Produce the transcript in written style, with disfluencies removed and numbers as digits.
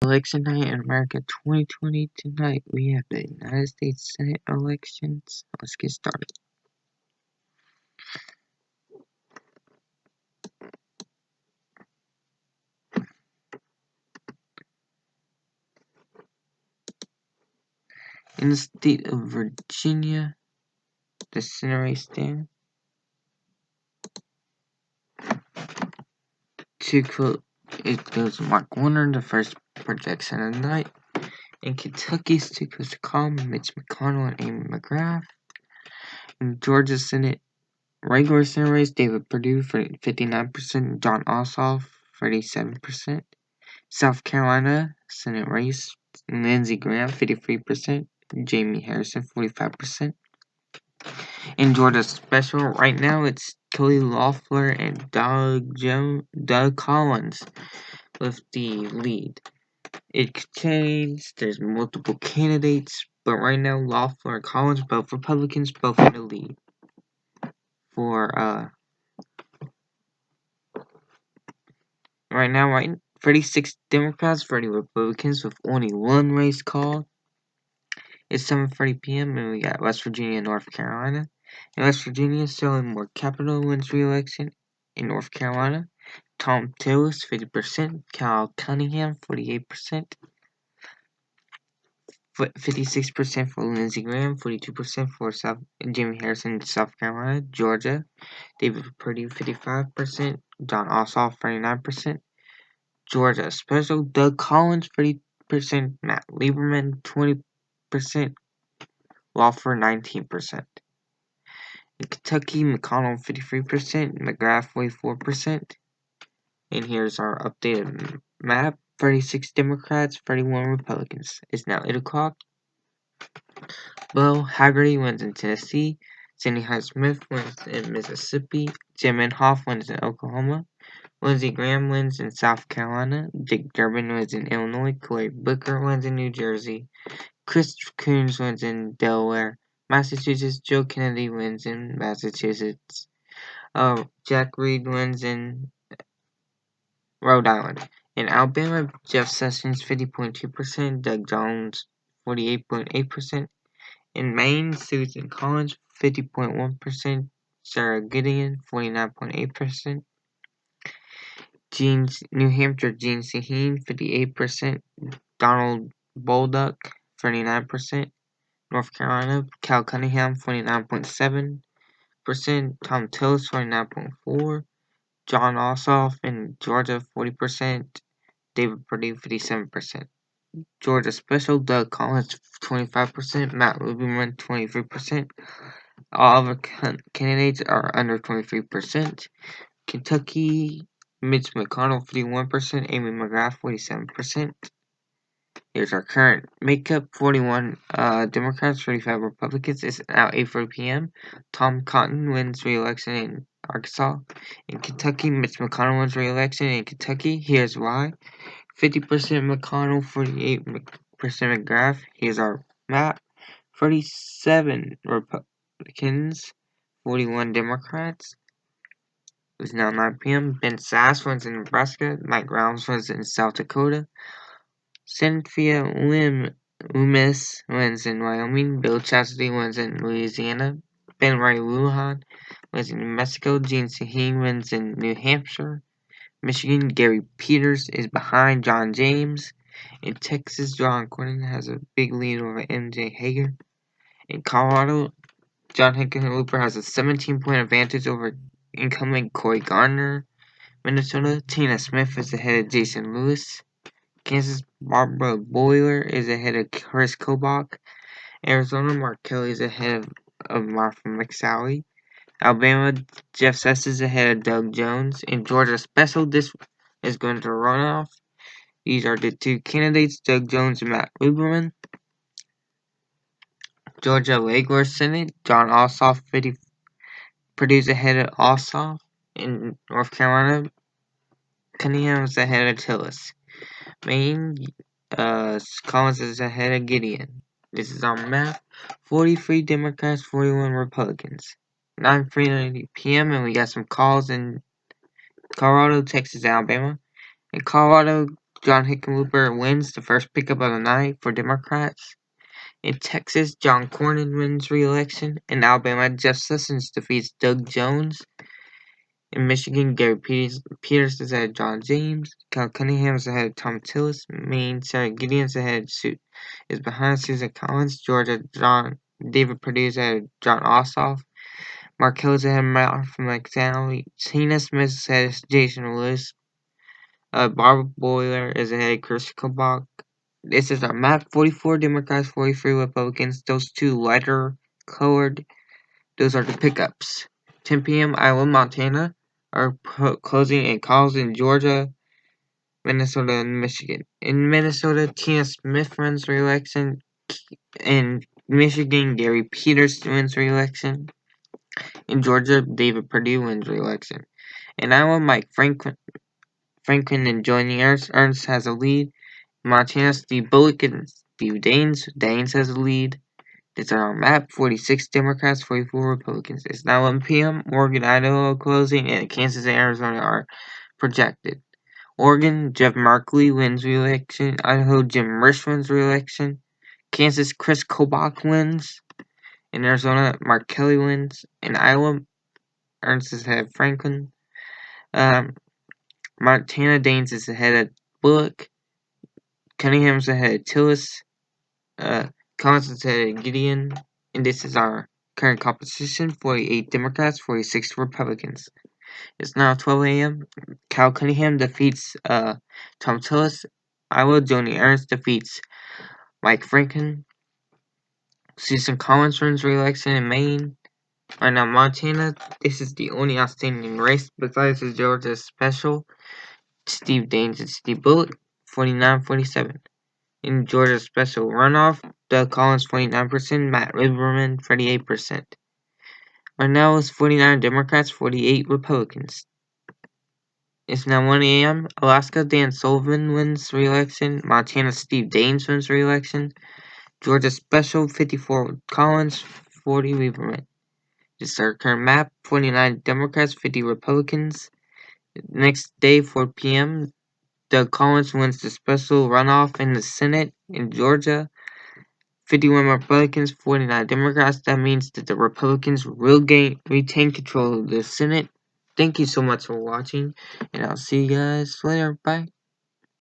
Election night in America 2020. Tonight we have the United States Senate elections. Let's get started. In the state of Virginia, the Senate race stand. It goes Mark Warner, the first projection of the night. In Kentucky, it goes to Calm, Mitch McConnell, and Amy McGrath. In Georgia Senate, regular Senate race, David Perdue for 59%, Jon Ossoff 37%. South Carolina Senate race, Lindsey Graham 53%, Jamie Harrison 45%. In Georgia special, right now it's Kelly Loeffler and Doug Collins with the lead. It could change, there's multiple candidates, but right now Loeffler and Collins, both Republicans, both in the lead. For right now, 36 Democrats, 30 Republicans with only one race called. It's 7:30 p.m. and we got West Virginia and North Carolina. In West Virginia, Sterling Moore Capito wins re-election. In North Carolina, Tom Tillis 50%, Cal Cunningham 48%, 56% for Lindsey Graham, 42% for Jamie Harrison in South Carolina. Georgia, David Perdue 55%, Jon Ossoff 39%. Georgia special, Doug Collins 30%, Matt Lieberman 20%, Loeffler 19%. In Kentucky, McConnell 53%, McGrath 44%. And here's our updated map. 36 Democrats, 31 Republicans. It's now 8 o'clock. Beau Haggerty wins in Tennessee. Cindy Hyde-Smith wins in Mississippi. Jim Inhofe wins in Oklahoma. Lindsey Graham wins in South Carolina. Dick Durbin wins in Illinois. Cory Booker wins in New Jersey. KRIS COONS wins in Delaware. Massachusetts, Joe Kennedy wins in Massachusetts. Jack Reed wins in Rhode Island. In Alabama, Jeff Sessions 50.2%, Doug Jones 48.8%. In Maine, Susan Collins 50.1%, Sarah Gideon 49.8%. New Hampshire, Gene Shaheen 58%, Donald Bolduc 39%. North Carolina, Cal Cunningham 49.7%, Tom Tillis 49.4%, Jon Ossoff in Georgia 40%, David Perdue 57%. Georgia special, Doug Collins 25%, Matt Lieberman 23%. All other candidates are under 23%. Kentucky, Mitch McConnell 51%, Amy McGrath 47%. Here's our current makeup: 41 Democrats, 35 Republicans. It's now 8:40 p.m. Tom Cotton wins re-election in Arkansas. In Kentucky, Mitch McConnell wins re-election in Kentucky. Here's why: 50% McConnell, 48% McGrath. Here's our map: 37 Republicans, 41 Democrats. It's now 9 p.m. Ben Sasse wins in Nebraska. Mike Rounds wins in South Dakota. Cynthia Loomis wins in Wyoming. Bill Cassidy wins in Louisiana. Ben Ray Lujan wins in New Mexico. Gene Shaheen wins in New Hampshire. Michigan, Gary Peters is behind John James. In Texas, John Cornyn has a big lead over MJ Hager. In Colorado, John Hickenlooper has a 17-point advantage over incumbent Cory Gardner. Minnesota, Tina Smith is ahead of Jason Lewis. Kansas, Barbara Boiler is ahead of KRIS. Arizona, Mark Kelly is ahead of Martha McSally. Alabama, Jeff Sessions is ahead of Doug Jones. In Georgia special, this is going to run off. These are the two candidates, Doug Jones and Matt Lieberman. Georgia regular Senate, Jon Ossoff 50. Purdue's ahead of Ossoff. In North Carolina, Cunningham is ahead of Tillis. Maine, Collins is ahead of Gideon. This is our map: 43 Democrats, 41 Republicans. 9:30 p.m. and we got some calls in Colorado, Texas, Alabama. In Colorado, John Hickenlooper wins the first pickup of the night for Democrats. In Texas, John Cornyn wins re-election. In Alabama, Jeff Sessions defeats Doug Jones. In Michigan, Gary Peters is ahead of John James. Cal Cunningham is ahead of Tom Tillis. Maine, Sarah Gideon is behind Susan Collins. Georgia, David Perdue is ahead of John Ossoff. Mark Hill is ahead of Malcolm McDowell. Tina Smith is ahead of Jason Lewis. Barbara Boiler is ahead of KRIS KOBACH. This is our map: 44 Democrats, 43 Republicans. Those two lighter colored, those are the pickups. 10 p.m. Iowa, Montana are closing in calls in Georgia, Minnesota, and Michigan. In Minnesota, Tina Smith wins re-election. In Michigan, Gary Peters wins re-election. In Georgia, David Perdue wins re-election. In Iowa, Mike Franklin and JONI ERNST has a lead. Montana, Steve Bullock and Steve Daines. Daines has a lead. This is our map: 46 Democrats, 44 Republicans. It's now 1 p.m. Oregon, Idaho are closing, and Kansas and Arizona are projected. Oregon, Jeff Markley wins re-election. Idaho, Jim Risch wins re-election. Kansas, KRIS KOBACH wins. In Arizona, Mark Kelly wins. In Iowa, Ernst is ahead of Franklin. Montana, Daines is ahead of Bullock. Cunningham's ahead of Tillis. Collins is ahead of Gideon. And this is our current composition: 48 Democrats, 46 Republicans. It's now 12 a.m. Cal Cunningham defeats Tom Tillis. Iowa, JONI ERNST defeats Mike Franklin. Susan Collins wins re-election in Maine. Right now, Montana, this is the only outstanding race besides the Georgia special. Steve Daines and Steve Bullock, 49-47. In Georgia special runoff, Doug Collins, 49%, Matt Lieberman, 38%. Right now, it's 49 Democrats, 48 Republicans. It's now 1 a.m. Alaska, Dan Sullivan wins re-election. Montana, Steve Daines wins re-election. Georgia special, 54 Collins, 40 Lieberman. This is our current map: 49 Democrats, 50 Republicans. Next day, 4 p.m., Doug Collins wins the special runoff in the Senate in Georgia. 51 Republicans, 49 Democrats. That means that the Republicans will retain control of the Senate. Thank you so much for watching, and I'll see you guys later. Bye.